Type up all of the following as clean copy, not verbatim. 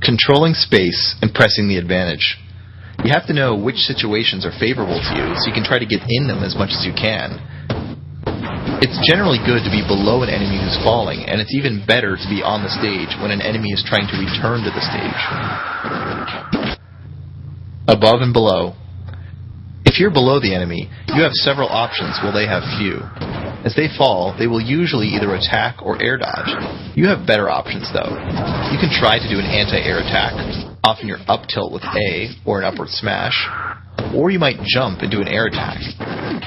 Controlling space and pressing the advantage. You have to know which situations are favorable to you so you can try to get in them as much as you can. It's generally good to be below an enemy who's falling, and it's even better to be on the stage when an enemy is trying to return to the stage. Above and below. If you're below the enemy, you have several options while they have few. As they fall, they will usually either attack or air dodge. You have better options, though. You can try to do an anti-air attack, often your up tilt with A or an upward smash, or you might jump and do an air attack.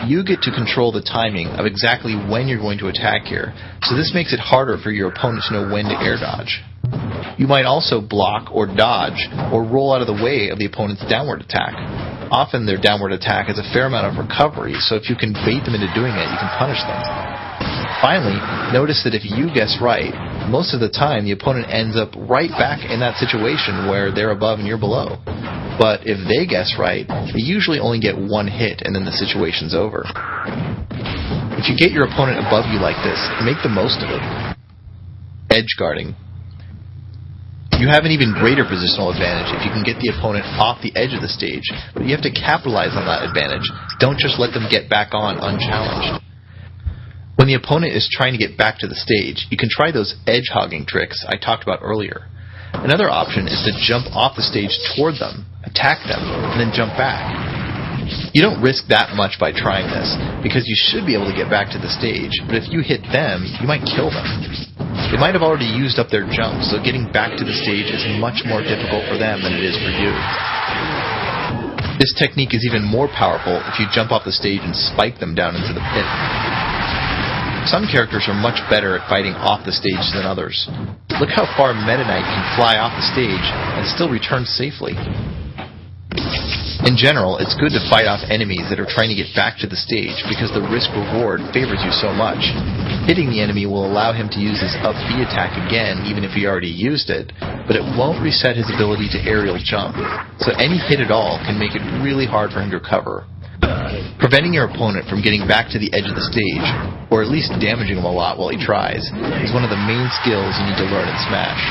You get to control the timing of exactly when you're going to attack here, so this makes it harder for your opponent to know when to air dodge. You might also block or dodge or roll out of the way of the opponent's downward attack. Often their downward attack has a fair amount of recovery, so if you can bait them into doing it, you can punish them. Finally, notice that if you guess right, most of the time the opponent ends up right back in that situation where they're above and you're below. But if they guess right, they usually only get one hit and then the situation's over. If you get your opponent above you like this, make the most of it. Edge guarding. You have an even greater positional advantage if you can get the opponent off the edge of the stage, but you have to capitalize on that advantage. Don't just let them get back on unchallenged. When the opponent is trying to get back to the stage, you can try those edge-hogging tricks I talked about earlier. Another option is to jump off the stage toward them, attack them, and then jump back. You don't risk that much by trying this, because you should be able to get back to the stage, but if you hit them, you might kill them. They might have already used up their jump, so getting back to the stage is much more difficult for them than it is for you. This technique is even more powerful if you jump off the stage and spike them down into the pit. Some characters are much better at fighting off the stage than others. Look how far Meta Knight can fly off the stage and still return safely. In general, it's good to fight off enemies that are trying to get back to the stage because the risk-reward favors you so much. Hitting the enemy will allow him to use his up B attack again even if he already used it, but it won't reset his ability to aerial jump, so any hit at all can make it really hard for him to recover. Preventing your opponent from getting back to the edge of the stage, or at least damaging him a lot while he tries, is one of the main skills you need to learn in Smash.